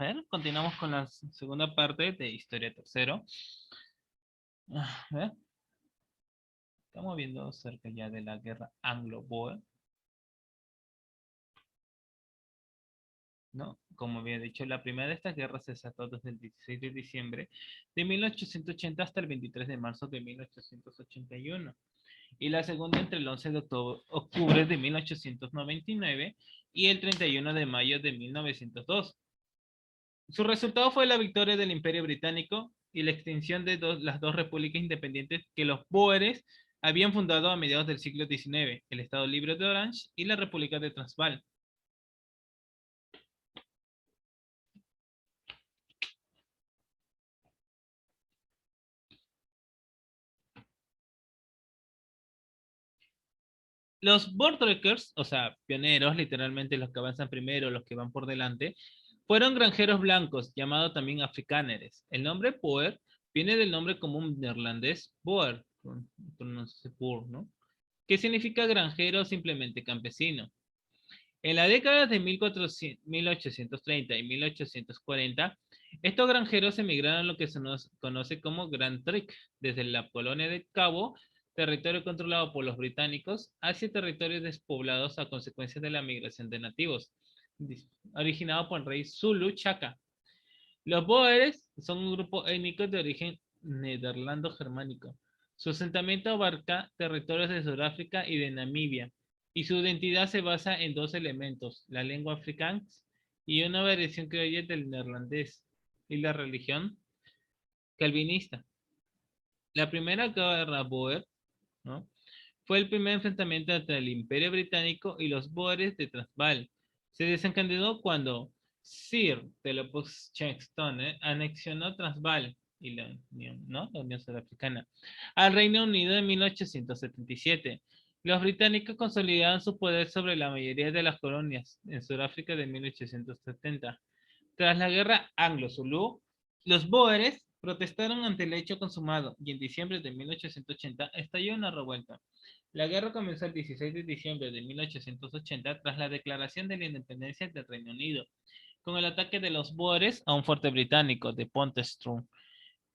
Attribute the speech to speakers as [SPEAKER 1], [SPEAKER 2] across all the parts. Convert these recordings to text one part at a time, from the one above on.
[SPEAKER 1] ver, continuamos con la segunda parte de Historia Tercero. A ver, estamos viendo acerca ya de la guerra Anglo-Boer, ¿no? Como había dicho, la primera de estas guerras se desató desde el 16 de diciembre de 1880 hasta el 23 de marzo de 1881. Y la segunda entre el 11 de octubre de 1899 y el 31 de mayo de 1902. Su resultado fue la victoria del Imperio Británico y la extinción de las dos repúblicas independientes que los bóeres habían fundado a mediados del siglo XIX, el Estado Libre de Orange y la República de Transvaal. Los Boerdeckers, o sea, pioneros, literalmente los que avanzan primero, los que van por delante, fueron granjeros blancos, llamados también afrikáneres. El nombre Boer viene del nombre común neerlandés Boer, pronunciación Boer, ¿no? Que significa granjero o simplemente campesino. En la década de 1830 y 1840, estos granjeros emigraron a lo que se nos conoce como Grand Trek, desde la colonia de Cabo, territorio controlado por los británicos, hacia territorios despoblados a consecuencia de la migración de nativos, originado por el rey Zulu Chaka. Los Boeres son un grupo étnico de origen nederlando-germánico. Su asentamiento abarca territorios de Sudáfrica y de Namibia, y su identidad se basa en dos elementos, la lengua afrikaans y una variación criolla del neerlandés, y la religión calvinista. La primera guerra Boer, ¿no?, fue el primer enfrentamiento entre el Imperio Británico y los Boeres de Transvaal. Se desencadenó cuando Sir Telopux-Checkstone anexionó Transvaal y la Unión, ¿no?, la Unión Sudafricana al Reino Unido en 1877. Los británicos consolidaron su poder sobre la mayoría de las colonias en Sudáfrica de 1870. Tras la guerra anglo-zulú, los bóeres protestaron ante el hecho consumado y en diciembre de 1880 estalló una revuelta. La guerra comenzó el 16 de diciembre de 1880 tras la declaración de la independencia del Reino Unido, con el ataque de los bóeres a un fuerte británico de Pontystrad.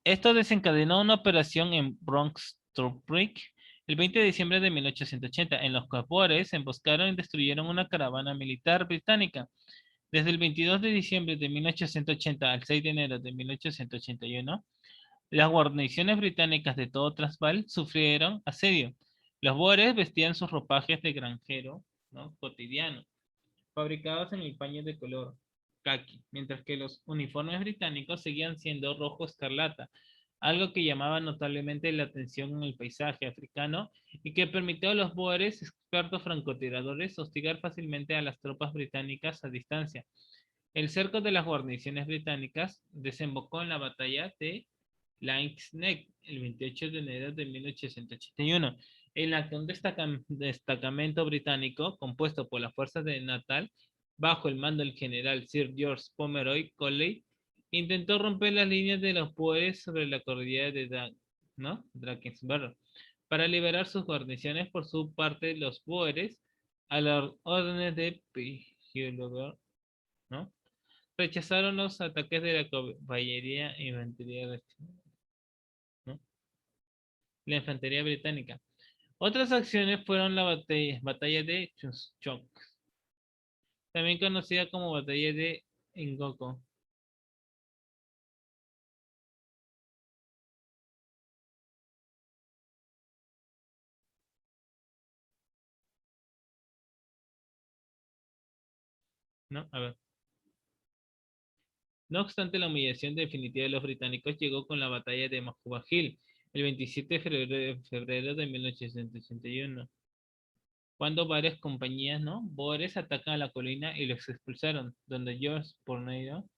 [SPEAKER 1] Esto desencadenó una operación en Bronx-Strourbridge el 20 de diciembre de 1880, en los que los bóeres emboscaron y destruyeron una caravana militar británica. Desde el 22 de diciembre de 1880 al 6 de enero de 1881, las guarniciones británicas de todo Transvaal sufrieron asedio. Los bóeres vestían sus ropajes de granjero, ¿no?, cotidiano, fabricados en el paño de color caqui, mientras que los uniformes británicos seguían siendo rojo escarlata, algo que llamaba notablemente la atención en el paisaje africano y que permitió a los bóeres, expertos francotiradores, hostigar fácilmente a las tropas británicas a distancia. El cerco de las guarniciones británicas desembocó en la batalla de Laing's Neck el 28 de enero de 1881, en la que un destacamento británico compuesto por las fuerzas de Natal, bajo el mando del general Sir George Pomeroy Colley, intentó romper las líneas de los bóeres sobre la cordillera de Drakensberg para liberar sus guarniciones. Por su parte, los bóeres, a las órdenes de Pighilover, ¿no?, rechazaron los ataques de la caballería e infantería, ¿no?, la infantería británica. Otras acciones fueron la batalla de Chunchok, también conocida como batalla de Ngoko. ¿No? A ver. No obstante, la humillación definitiva de los británicos llegó con la batalla de Majuba Hill el 27 de febrero de 1881, cuando varias compañías, ¿no?, bóeres atacan a la colina y los expulsaron, donde George Porneiro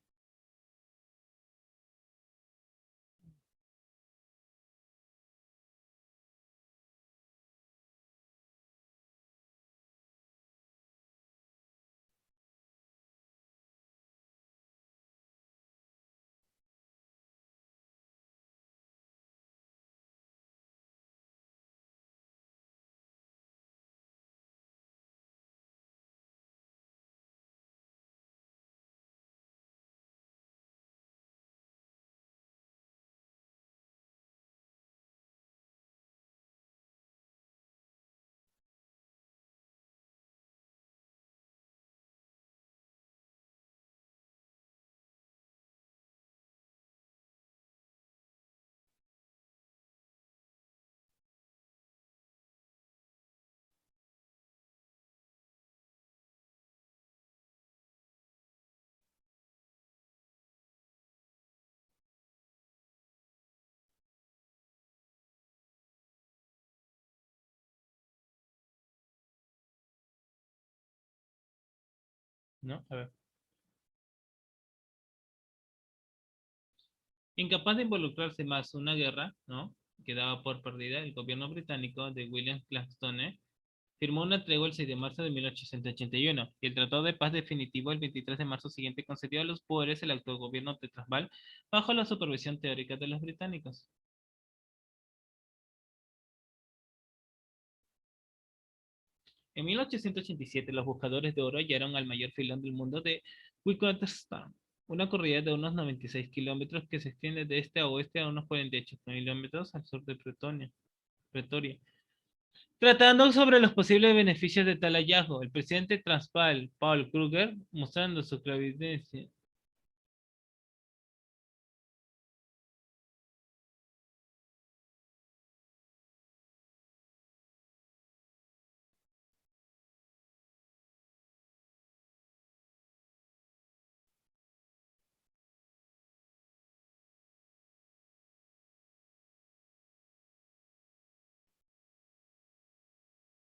[SPEAKER 1] ¿no? A ver. Incapaz de involucrarse más en una guerra, ¿no? Que daba por perdida, el gobierno británico de William Gladstone firmó una tregua el 6 de marzo de 1881 y el Tratado de Paz definitivo el 23 de marzo siguiente concedió a los Boers el autogobierno de Transvaal bajo la supervisión teórica de los británicos. En 1887, los buscadores de oro hallaron al mayor filón del mundo de Witwatersrand, una corrida de unos 96 kilómetros que se extiende de este a oeste a unos 48 kilómetros al sur de Pretoria. Tratando sobre los posibles beneficios de tal hallazgo, el presidente Transvaal, Paul Kruger, mostrando su clarividencia.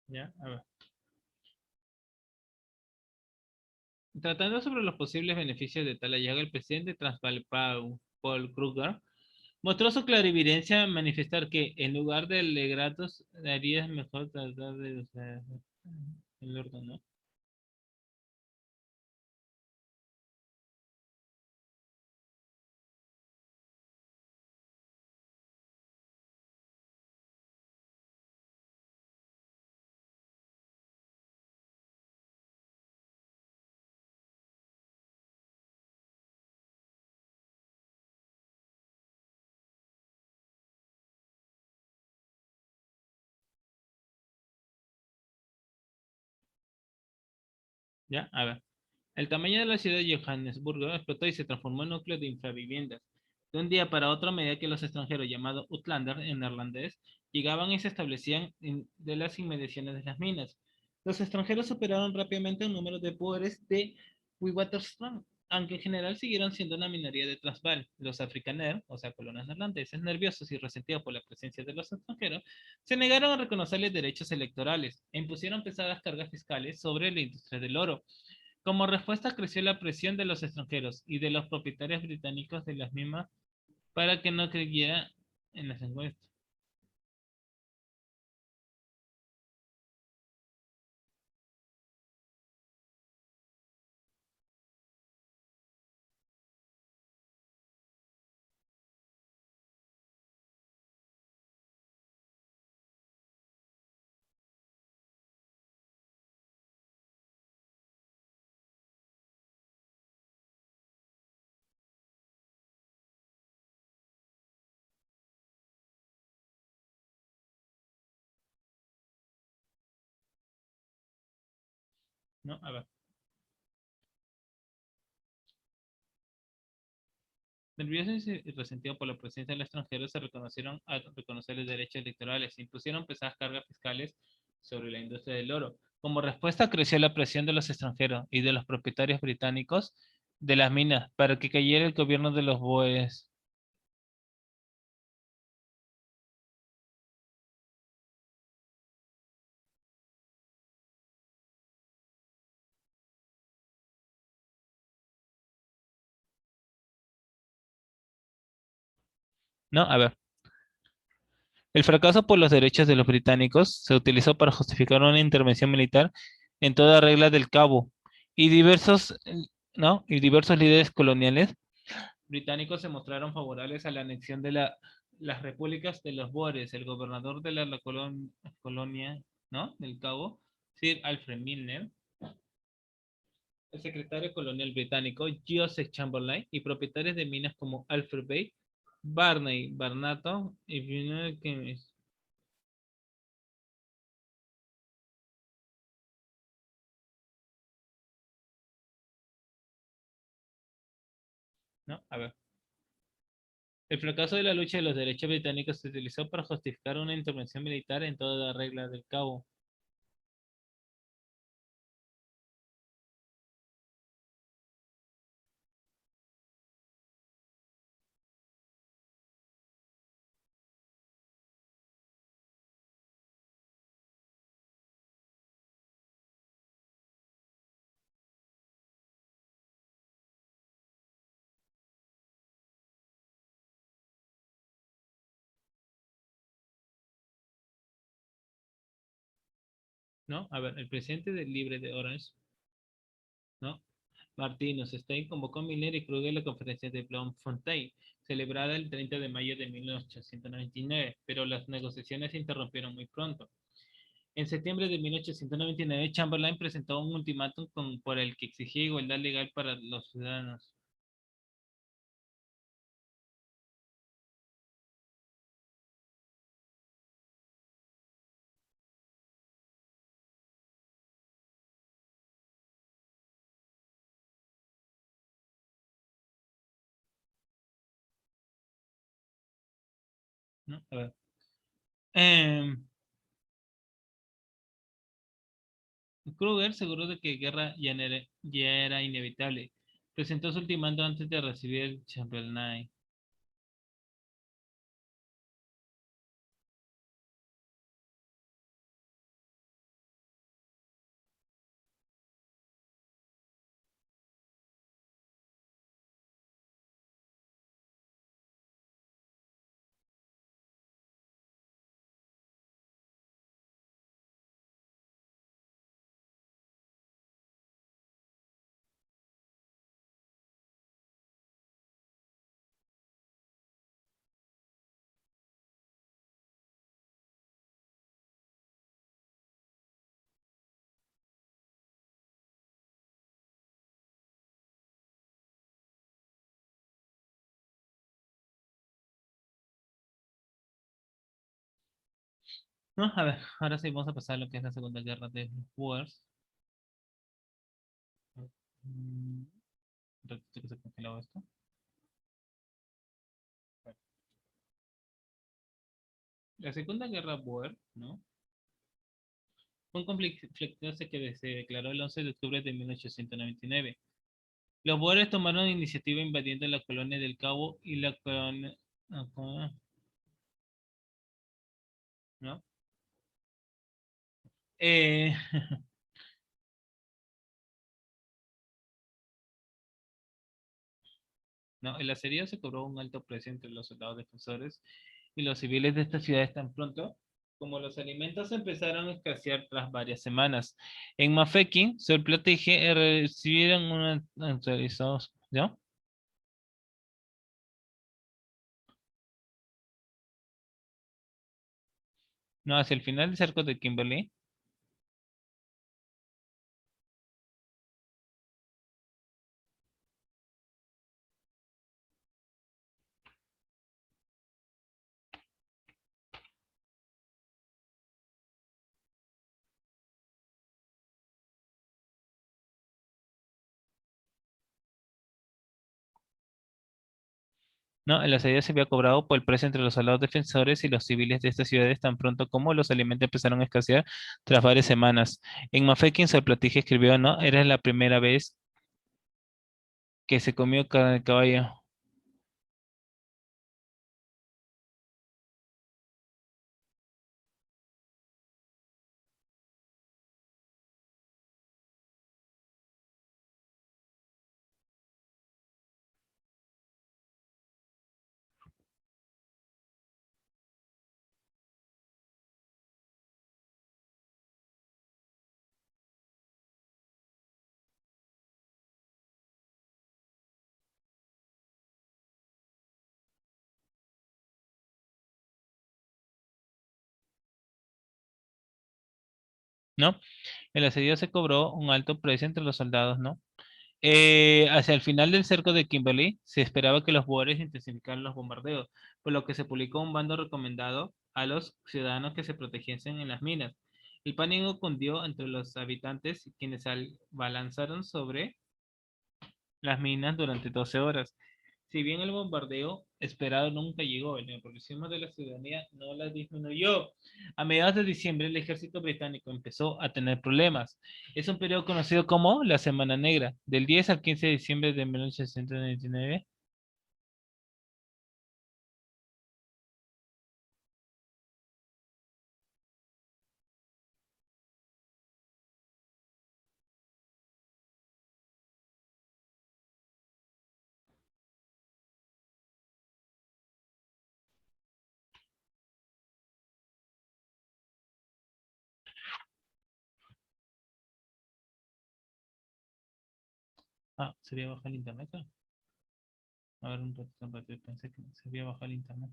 [SPEAKER 1] ¿Ya? A ver. Tratando sobre los posibles beneficios de tal hallazgo, el presidente Transvaal, Paul Kruger, mostró su clarividencia al manifestar que, en lugar de legatos, haría mejor tratar de usar el orden, ¿no? ¿Ya? A ver. El tamaño de la ciudad de Johannesburgo explotó y se transformó en núcleo de infraviviendas. De un día para otro, a medida que los extranjeros, llamados Uitlanders en neerlandés, llegaban y se establecían de las inmediaciones de las minas. Los extranjeros superaron rápidamente el número de poderes de Witwatersrand, aunque en general siguieron siendo una minoría de Transvaal. Los afrikaner, o sea, colonos neerlandeses, nerviosos y resentidos por la presencia de los extranjeros, se negaron a reconocerles derechos electorales e impusieron pesadas cargas fiscales sobre la industria del oro. Como respuesta creció la presión de los extranjeros y de los propietarios británicos de las mismas para que no creyera en las encuestas. ¿No? A ver. Nerviosos y resentidos por la presencia del extranjero, se reconocieron a reconocer los derechos electorales e impusieron pesadas cargas fiscales sobre la industria del oro. Como respuesta, creció la presión de los extranjeros y de los propietarios británicos de las minas para que cayera el gobierno de los Boers. ¿No? A ver. El fracaso por los derechos de los británicos se utilizó para justificar una intervención militar en toda regla del Cabo y ¿no? Y diversos líderes coloniales británicos se mostraron favorables a la anexión de las repúblicas de los Boers. El gobernador de la colonia, ¿no? del Cabo, Sir Alfred Milner, el secretario colonial británico Joseph Chamberlain y propietarios de minas como Alfred Bay, Barney Barnato y Fiona Kemis. ¿No? A ver. El fracaso de la lucha de los derechos británicos se utilizó para justificar una intervención militar en toda la regla del Cabo. ¿no? A ver, el presidente del Libre de Orange, ¿no? Martinus Stein convocó a Miller y Kruger a la conferencia de Bloemfontein, celebrada el 30 de mayo de 1899, pero las negociaciones se interrumpieron muy pronto. En septiembre de 1899, Chamberlain presentó un ultimátum por el que exigía igualdad legal para los ciudadanos. ¿No? A ver. Em, Kruger, seguro de que guerra ya era inevitable, presentó su ultimátum antes de recibir el Chamberlain. ¿No? A ver, ahora sí vamos a pasar a lo que es la Segunda Guerra de Boers. Mm, un ratito que se congeló esto. La Segunda Guerra Boer, ¿no? Fue un conflicto que se declaró el 11 de octubre de 1899. Los boeres tomaron iniciativa invadiendo la colonia del Cabo y la colonia, ¿no? Eh, no, el asedio se cobró un alto precio entre los soldados defensores y los civiles de estas ciudades tan pronto como los alimentos empezaron a escasear tras varias semanas. En Mafeking, Sor Platige recibieron una actualizados, ¿no? No, hacia el final del cerco de Kimberley. No, el asedio se había cobrado por el precio entre los soldados defensores y los civiles de estas ciudades tan pronto como los alimentos empezaron a escasear tras varias semanas. En Mafeking, Sor Platige escribió, no, era la primera vez que se comió carne de caballo. ¿No? El asedio se cobró un alto precio entre los soldados, ¿no? Hacia el final del cerco de Kimberley, se esperaba que los boeres intensificaran los bombardeos, por lo que se publicó un bando recomendado a los ciudadanos que se protegiesen en las minas. El pánico cundió entre los habitantes, quienes balanzaron sobre las minas durante 12 horas. Si bien el bombardeo esperado nunca llegó, el nerviosismo de la ciudadanía no la disminuyó. A mediados de diciembre, el ejército británico empezó a tener problemas. Es un periodo conocido como la Semana Negra, del 10 al 15 de diciembre de 1899. Ah, ¿se había bajado el internet? A ver, un ratito, pensé que se había bajado el internet.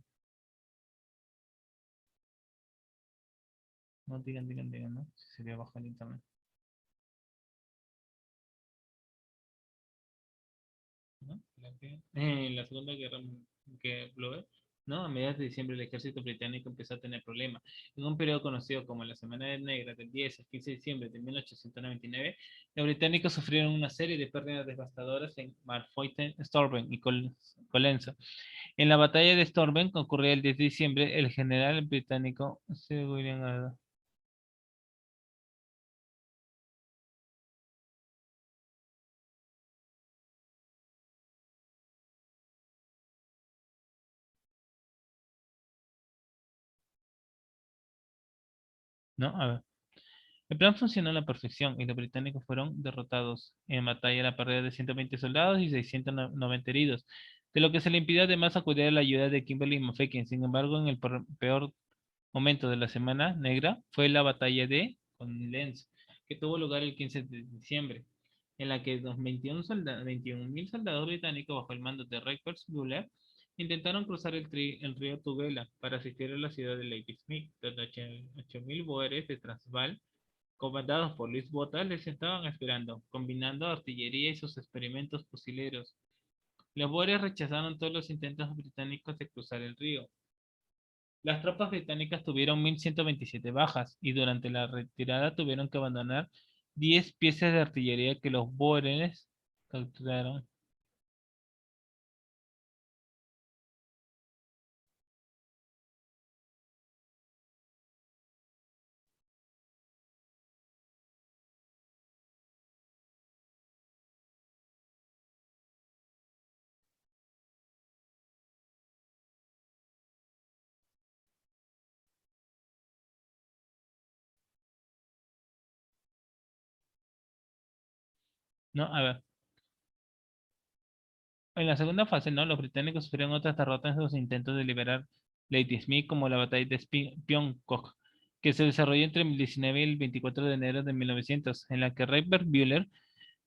[SPEAKER 1] No, digan, ¿no? Si se había bajado el internet. ¿No? La Segunda Guerra Global, ¿no? A mediados de diciembre el ejército británico empezó a tener problemas. En un periodo conocido como la Semana Negra del 10 al 15 de diciembre de 1899, los británicos sufrieron una serie de pérdidas devastadoras en Marfoyten, Storben y Colenso. En la batalla de Storben, que ocurría el 10 de diciembre, el general británico Sir William Gardner. ¿No? A ver. El plan funcionó a la perfección y los británicos fueron derrotados en batalla, la pérdida de 120 soldados y 690 heridos, de lo que se le impidió además acudir a la ayuda de Kimberley y Moffett. Sin embargo, en el peor momento de la Semana Negra fue la batalla de Conlens, que tuvo lugar el 15 de diciembre, en la que los 21.000 soldados británicos bajo el mando de Reinforcements Buller intentaron cruzar el río Tugela para asistir a la ciudad de Ladysmith. Los 8.000 boeres de Transvaal comandados por Luis Botha, les estaban esperando, combinando artillería y sus experimentos fusileros. Los boeres rechazaron todos los intentos británicos de cruzar el río. Las tropas británicas tuvieron 1.127 bajas y durante la retirada tuvieron que abandonar 10 piezas de artillería que los boeres capturaron. No, a ver. En la segunda fase, ¿no? Los británicos sufrieron otras derrotas en sus intentos de liberar Ladysmith, como la batalla de Pionkock, que se desarrolló entre el 19 y el 24 de enero de 1900, en la que Reinbert Bühler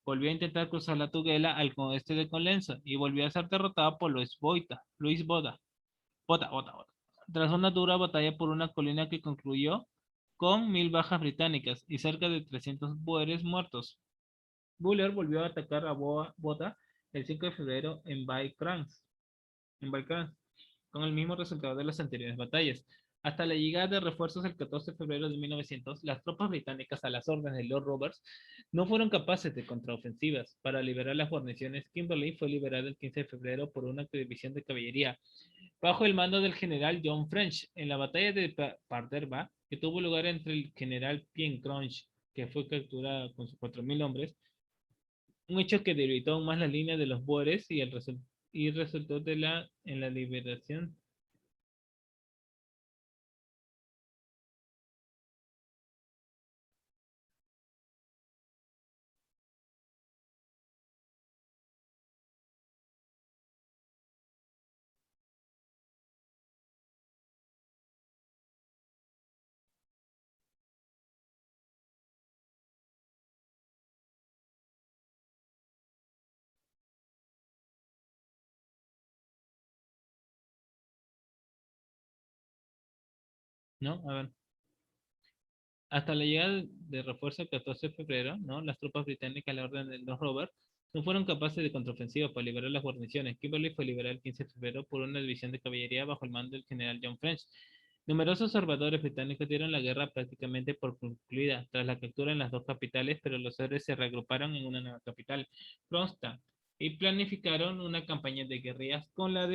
[SPEAKER 1] volvió a intentar cruzar la Tugela al oeste de Colenso y volvió a ser derrotado por Luis Botha, tras una dura batalla por una colina que concluyó con 1.000 bajas británicas y cerca de 300 boeres muertos. Buller volvió a atacar a Botha el 5 de febrero en Valkrans, con el mismo resultado de las anteriores batallas. Hasta la llegada de refuerzos el 14 de febrero de 1900, las tropas británicas, a las órdenes de Lord Roberts, no fueron capaces de contraofensivas. Para liberar las guarniciones, Kimberley fue liberada el 15 de febrero por una división de caballería, bajo el mando del general John French, en la batalla de Paderborn, que tuvo lugar entre el general Pienkrönch, que fue capturado con sus 4.000 hombres, un hecho que debilitó aún más la línea de los boeres y resultó en la liberación. ¿No? A ver. Hasta la llegada de refuerzo el 14 de febrero, ¿no? Las tropas británicas a la orden de los Roberts no fueron capaces de contraofensiva para liberar las guarniciones. Kimberley fue liberada el 15 de febrero por una división de caballería bajo el mando del general John French. Numerosos observadores británicos dieron la guerra prácticamente por concluida tras la captura en las dos capitales, pero los héroes se reagruparon en una nueva capital, Kronstadt, y planificaron una campaña de guerrillas con la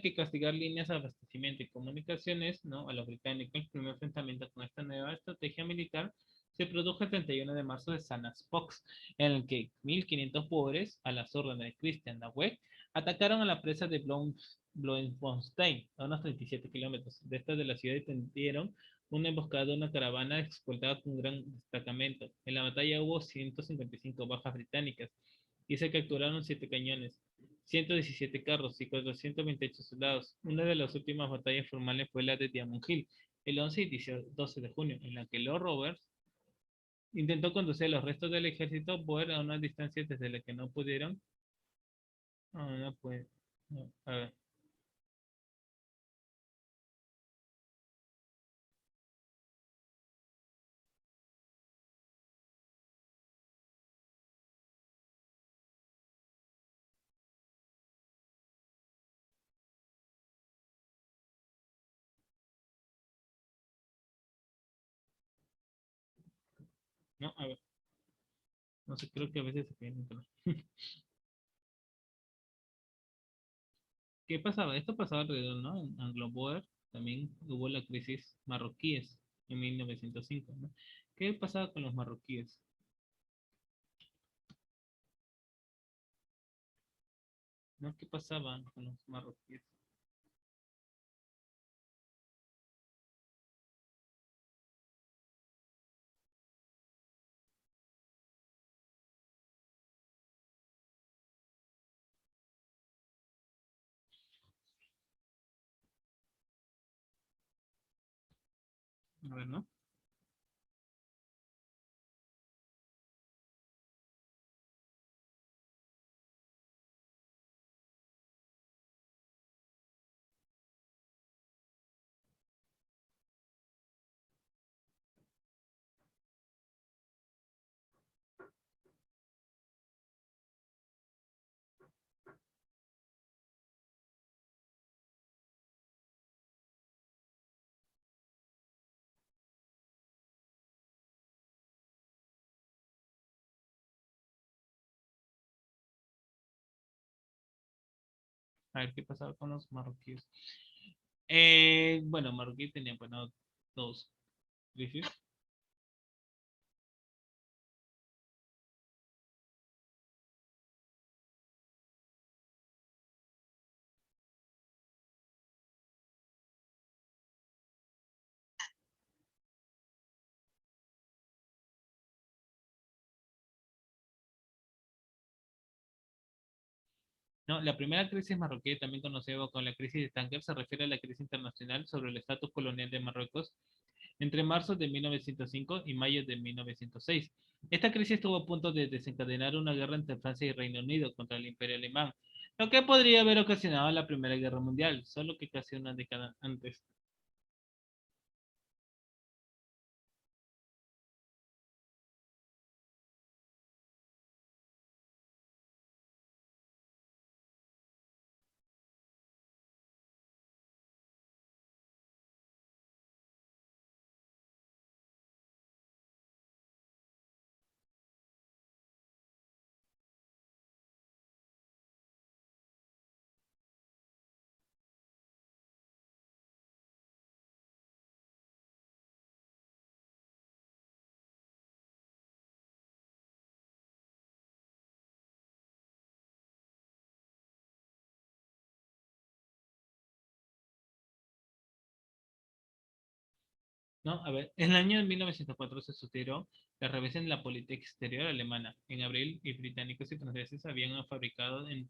[SPEAKER 1] que castigar líneas de abastecimiento y comunicaciones, ¿no? A los británicos. El primer enfrentamiento con esta nueva estrategia militar se produjo el 31 de marzo de Sanaspaux, en el que 1.500 pobres, a las órdenes de Christian Dawes, atacaron a la presa de Bloemfontein, a unos 37 kilómetros de esta de la ciudad, y tendieron una emboscada de una caravana escoltada con un gran destacamento. En la batalla hubo 155 bajas británicas y se capturaron 7 cañones, 117 carros y 428 soldados. Una de las últimas batallas formales fue la de Diamond Hill, el 11 y 12 de junio, en la que Lord Roberts intentó conducir a los restos del ejército Boer a una distancia desde la que no pudieron. No, pues, no, a ver, no, a ver, no sé, creo que a veces se cae en internet. ¿Qué pasaba? Esto pasaba alrededor, ¿no? En Anglo-Boer también hubo la crisis marroquíes en 1905, ¿no? ¿Qué pasaba con los marroquíes? ¿No? ¿Qué pasaba con los marroquíes? A ver, ¿no? A ver, ¿qué pasaba con los marroquíes? Bueno, marroquí tenía, bueno, dos crisis. No, la primera crisis marroquí, también conocida como la crisis de Tánger, se refiere a la crisis internacional sobre el estatus colonial de Marruecos entre marzo de 1905 y mayo de 1906. Esta crisis estuvo a punto de desencadenar una guerra entre Francia y Reino Unido contra el Imperio Alemán, lo que podría haber ocasionado la Primera Guerra Mundial, solo que casi una década antes. ¿No? A ver, en el año de 1904 se sucedió la revés en la política exterior alemana. En abril, y británicos y franceses habían fabricado en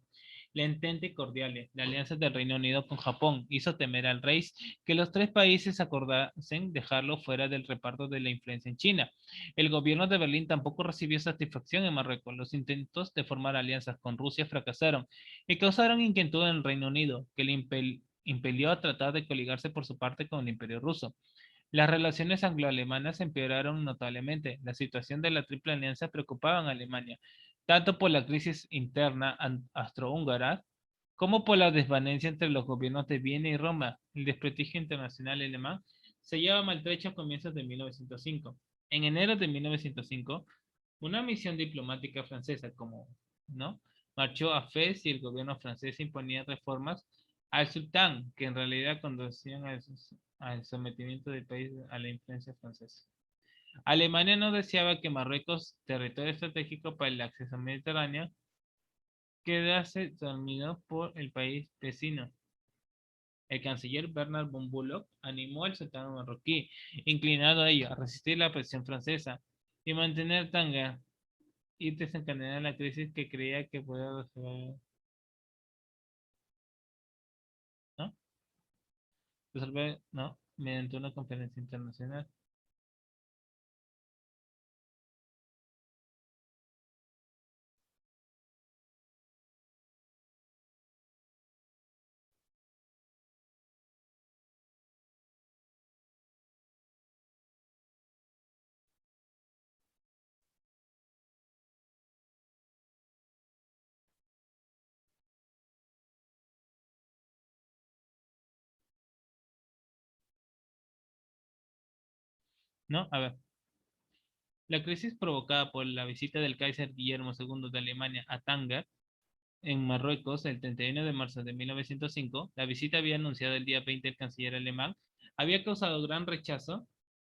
[SPEAKER 1] la Entente Cordiale, la alianza del Reino Unido con Japón, hizo temer al rey que los tres países acordasen dejarlo fuera del reparto de la influencia en China. El gobierno de Berlín tampoco recibió satisfacción en Marruecos. Los intentos de formar alianzas con Rusia fracasaron y causaron inquietud en el Reino Unido, que le impelió a tratar de coligarse por su parte con el Imperio ruso. Las relaciones anglo-alemanas empeoraron notablemente. La situación de la Triple Alianza preocupaba a Alemania, tanto por la crisis interna austrohúngara como por la desvanencia entre los gobiernos de Viena y Roma. El desprestigio internacional alemán se llevaba maltrecho a comienzos de 1905. En enero de 1905, una misión diplomática francesa, como no, marchó a Fez y el gobierno francés imponía reformas al sultán, que en realidad conducían al sometimiento del país a la influencia francesa. Alemania no deseaba que Marruecos, territorio estratégico para el acceso mediterráneo, quedase dominado por el país vecino. El canciller Bernard von Bullock animó al sultán marroquí, inclinado a ello, a resistir la presión francesa y mantener Tánger y desencadenar la crisis que creía que podía resolver, ¿no? Resolver, ¿no? Mediante una conferencia internacional. ¿no? A ver, la crisis provocada por la visita del Kaiser Guillermo II de Alemania a Tánger, en Marruecos, el 31 de marzo de 1905, la visita había anunciado el día 20 el canciller alemán, había causado gran rechazo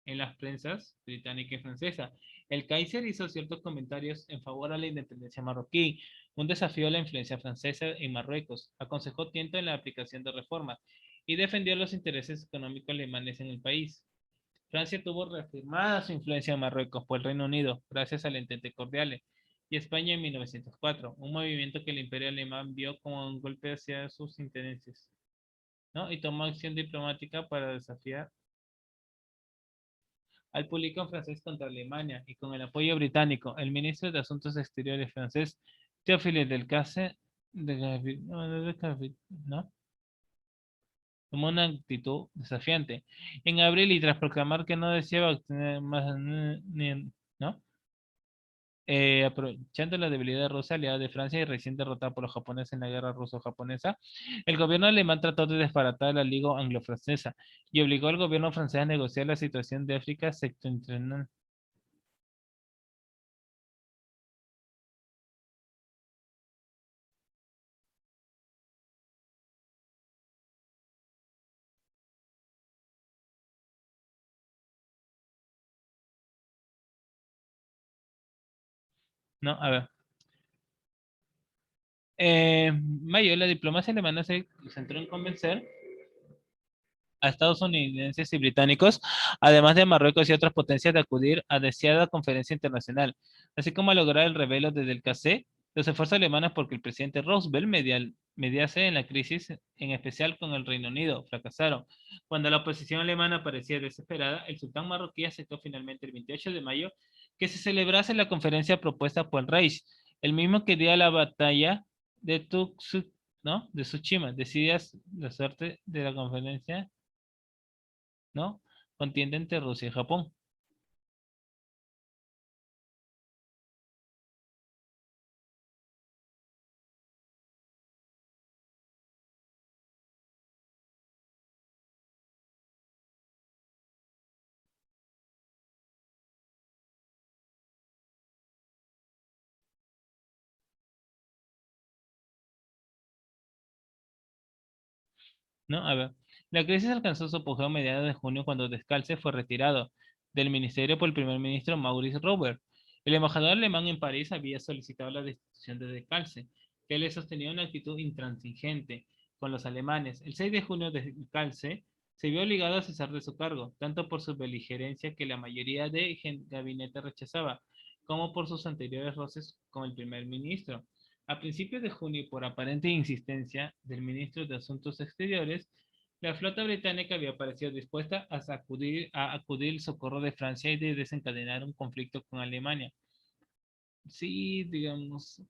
[SPEAKER 1] en las prensas británica y francesa. El Kaiser hizo ciertos comentarios en favor a la independencia marroquí, un desafío a la influencia francesa en Marruecos, aconsejó tiento en la aplicación de reformas y defendió los intereses económicos alemanes en el país. Francia tuvo reafirmada su influencia en Marruecos por el Reino Unido, gracias al Entente Cordiales, y España en 1904, un movimiento que el Imperio Alemán vio como un golpe hacia sus intereses, ¿no? Y tomó acción diplomática para desafiar al público francés contra Alemania, y con el apoyo británico, el ministro de Asuntos Exteriores francés, Théophile Delcasse, ¿no? Tomó una actitud desafiante. En abril, y tras proclamar que no deseaba obtener más, ¿no? Aprovechando la debilidad de Rusia, aliada de Francia y recién derrotada por los japoneses en la guerra ruso-japonesa, el gobierno alemán trató de desbaratar la Liga Anglo-Francesa y obligó al gobierno francés a negociar la situación de África septentrional. No, a ver. Mayo, la diplomacia alemana se centró en convencer a estadounidenses y británicos, además de Marruecos y otras potencias, de acudir a deseada conferencia internacional, así como a lograr el revelo desde el KC, los esfuerzos alemanes porque el presidente Roosevelt mediase en la crisis, en especial con el Reino Unido, fracasaron. Cuando la oposición alemana parecía desesperada, el sultán marroquí aceptó finalmente el 28 de mayo que se celebrase la conferencia propuesta por el Reich, el mismo que dio la batalla de Tuxtla, ¿no? De Tsushima. Decidías la suerte de la conferencia, ¿no? Contienda entre Rusia y Japón. ¿No? A ver, la crisis alcanzó su apogeo a mediados de junio cuando Descalze fue retirado del ministerio por el primer ministro Maurice Robert. El embajador alemán en París había solicitado la destitución de Descalze, que le sostenía una actitud intransigente con los alemanes. El 6 de junio, Descalze se vio obligado a cesar de su cargo, tanto por su beligerancia que la mayoría de gabinete rechazaba, como por sus anteriores roces con el primer ministro. A principios de junio, por aparente insistencia del ministro de Asuntos Exteriores, la flota británica había parecido dispuesta a acudir al socorro de Francia y de desencadenar un conflicto con Alemania. Sí, digamos,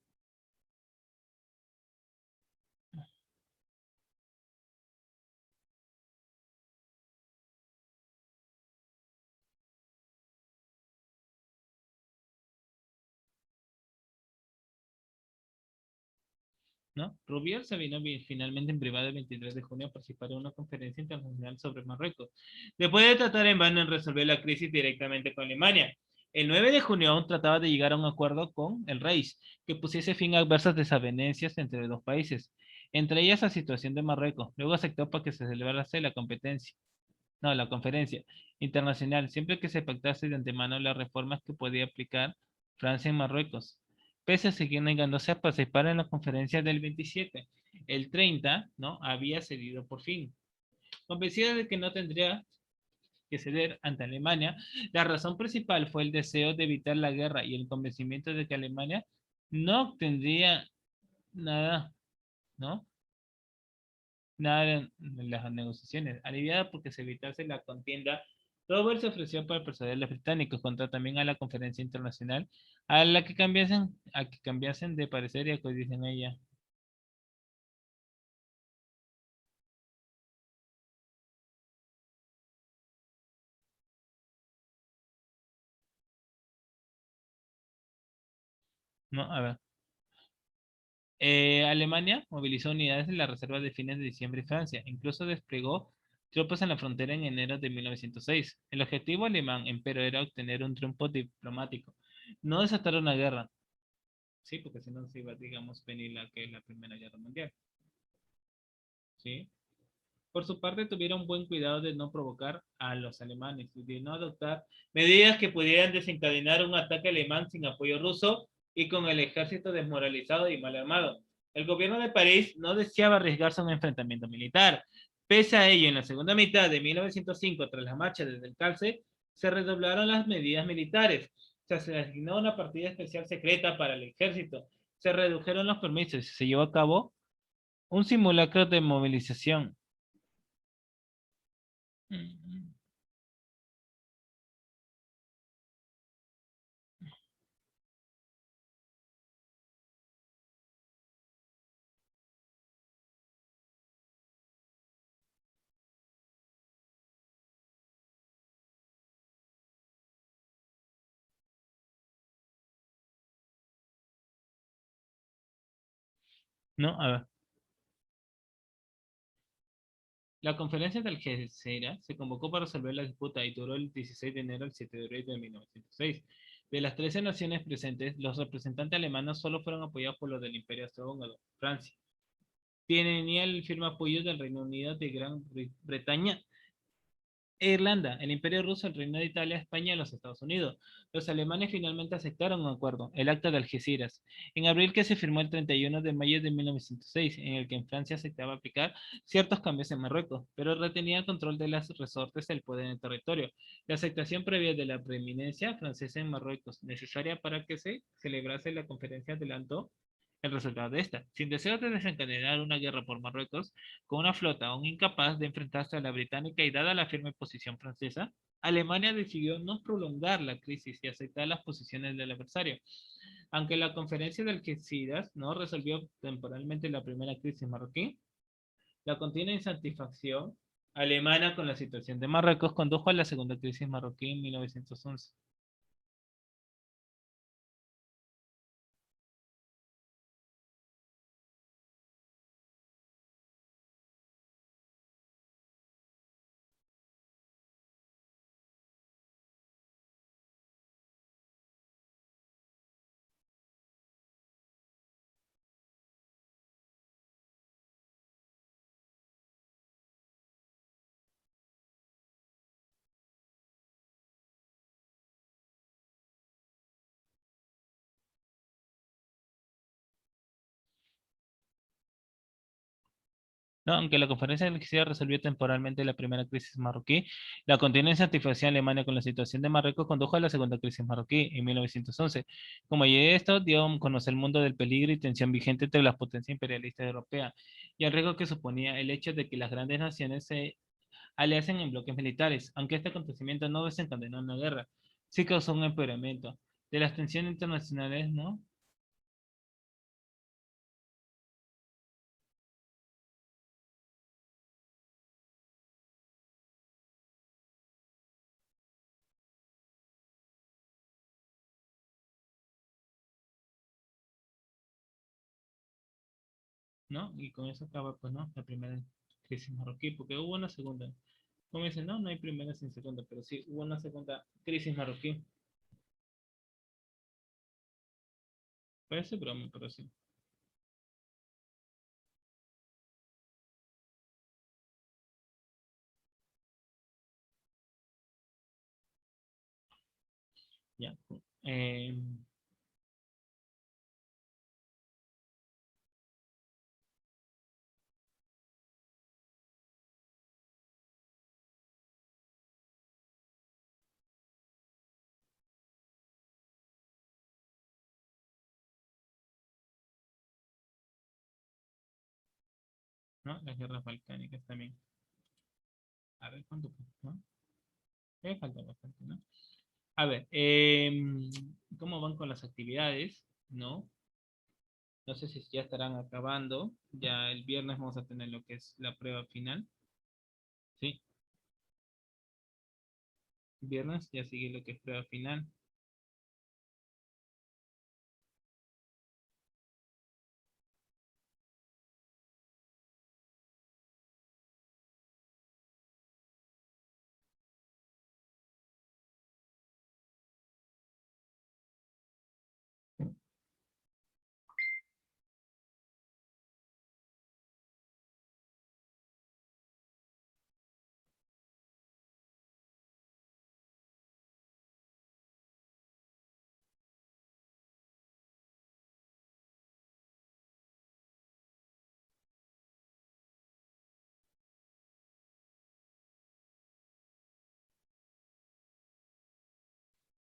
[SPEAKER 1] ¿no? Rubier se vino finalmente en privado el 23 de junio a participar en una conferencia internacional sobre Marruecos, después de tratar en vano en resolver la crisis directamente con Alemania. El 9 de junio aún trataba de llegar a un acuerdo con el Reich que pusiese fin a adversas desavenencias entre los países, entre ellas la situación de Marruecos. Luego aceptó para que se celebrase la competencia, no, la conferencia internacional, siempre que se pactase de antemano las reformas que podía aplicar Francia en Marruecos. Pese a seguir negándose a participar en la conferencia del 27, el 30, ¿no? Había cedido por fin. Convencida de que no tendría que ceder ante Alemania, la razón principal fue el deseo de evitar la guerra y el convencimiento de que Alemania no tendría nada, ¿no? Nada en las negociaciones. Aliviada porque se evitase la contienda, Robert se ofreció para persuadir a los británicos contra también a la conferencia internacional a que cambiasen de parecer y acudiesen a ella. No, a ver. Alemania movilizó unidades en la reserva de fines de diciembre y Francia. Incluso desplegó tropas en la frontera en enero de 1906. El objetivo alemán, empero, era obtener un triunfo diplomático, no desatar una guerra. Sí, porque si no se iba, digamos, venir la que es la Primera Guerra Mundial. ¿Sí? Por su parte, tuvieron buen cuidado de no provocar a los alemanes y de no adoptar medidas que pudieran desencadenar un ataque alemán sin apoyo ruso y con el ejército desmoralizado y mal armado. El gobierno de París no deseaba arriesgarse a un enfrentamiento militar. Pese a ello, en la segunda mitad de 1905, tras la marcha desde el Calce, se redoblaron las medidas militares. Se asignó una partida especial secreta para el ejército. Se redujeron los permisos y se llevó a cabo un simulacro de movilización. ¿No? A ver. La conferencia de Algeciras se convocó para resolver la disputa y duró el 16 de enero al 7 de abril de 1906. De las 13 naciones presentes, los representantes alemanes solo fueron apoyados por los del Imperio Austrohúngaro. Francia tenía el firme apoyo del Reino Unido, de Gran Bretaña e Irlanda, el Imperio Ruso, el Reino de Italia, España y los Estados Unidos. Los alemanes finalmente aceptaron un acuerdo, el Acta de Algeciras, en abril, que se firmó el 31 de mayo de 1906, en el que en Francia aceptaba aplicar ciertos cambios en Marruecos, pero retenía el control de las resortes del poder en el territorio. La aceptación previa de la preeminencia francesa en Marruecos, necesaria para que se celebrase la conferencia, adelantó el resultado de esta. Sin deseo de desencadenar una guerra por Marruecos, con una flota aún incapaz de enfrentarse a la británica y dada la firme posición francesa, Alemania decidió no prolongar la crisis y aceptar las posiciones del adversario. Aunque la conferencia de Algeciras no resolvió temporalmente la primera crisis marroquí, la continua insatisfacción alemana con la situación de Marruecos condujo a la segunda crisis marroquí en 1911. No, aunque la conferencia de Algeciras resolvió temporalmente la primera crisis marroquí, la continua insatisfacción alemana con la situación de Marruecos condujo a la segunda crisis marroquí en 1911. Como ya esto dio a conocer el mundo del peligro y tensión vigente entre las potencias imperialistas europeas y el riesgo que suponía el hecho de que las grandes naciones se aliasen en bloques militares, aunque este acontecimiento no desencadenó una guerra, sí causó un empeoramiento de las tensiones internacionales, ¿no? ¿No? Y con eso acaba, pues, ¿no? La primera crisis marroquí, porque hubo una segunda. Como dicen, no, no hay primera sin segunda, pero sí, hubo una segunda crisis marroquí. Parece broma, pero sí. Ya. Eh, ¿No? Las guerras balcánicas también. A ver, ¿cuánto fue? ¿No? Falta bastante, ¿no? A ver, ¿cómo van con las actividades? ¿No? No sé si ya estarán acabando. Ya el viernes vamos a tener lo que es la prueba final. Sí, viernes ya sigue lo que es prueba final.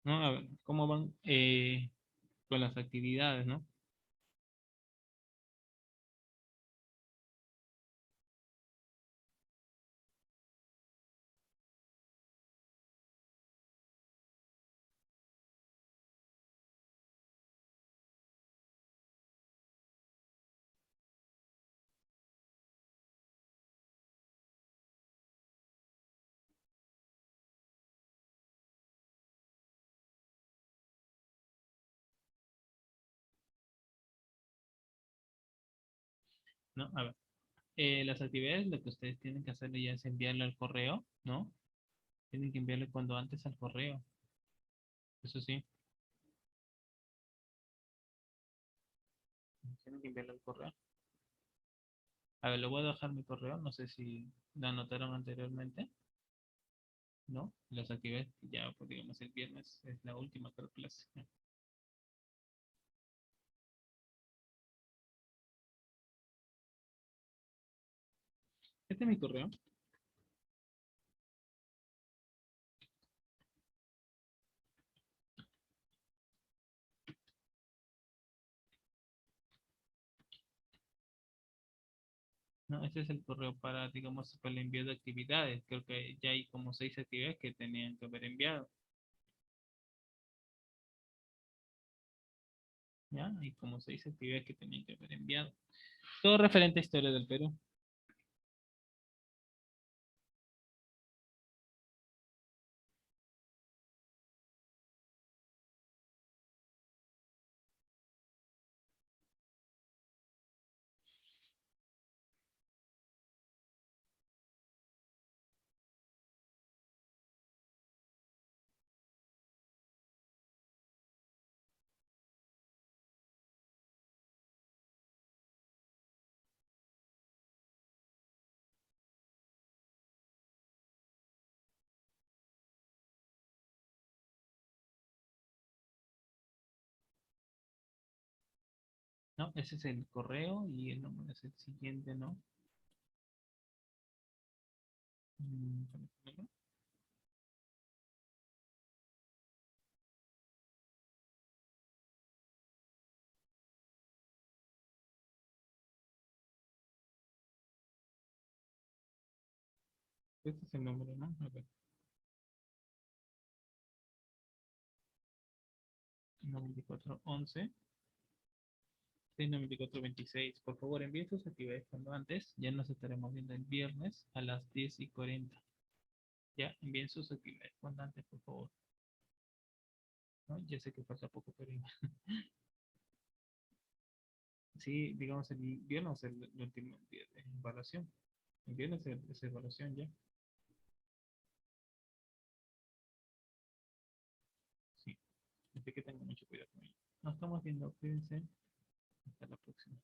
[SPEAKER 1] ¿no? A ver, ¿cómo van con las actividades, ¿no? ¿No? A ver, las actividades, lo que ustedes tienen que hacer ya es enviarlo al correo, ¿no? Tienen que enviarle cuando antes al correo, eso sí, tienen que enviarlo al correo. A ver, le voy a dejar mi correo, no sé si lo anotaron anteriormente, ¿no? Las actividades, ya, pues digamos, el viernes es la última clase. Este es mi correo. No, ese es el correo para, digamos, para el envío de actividades. Creo que ya hay como 6 actividades que tenían que haber enviado. ¿Ya? Hay como 6 actividades que tenían que haber enviado. Todo referente a historia del Perú. ¿No? Ese es el correo y el nombre es el siguiente, ¿no? Permítame. Este es el nombre, ¿no? A ver, 9411. 9426. Por favor, envíen sus actividades cuando antes. Ya nos estaremos viendo el viernes a las 10:40. Ya, envíen sus actividades cuando antes, por favor. ¿No? Ya sé que falta poco, pero sí, digamos, el viernes es el último día de evaluación. El viernes es evaluación ya. Sí, así que tengan mucho cuidado con ello. Nos estamos viendo, cuídense. Hasta la próxima.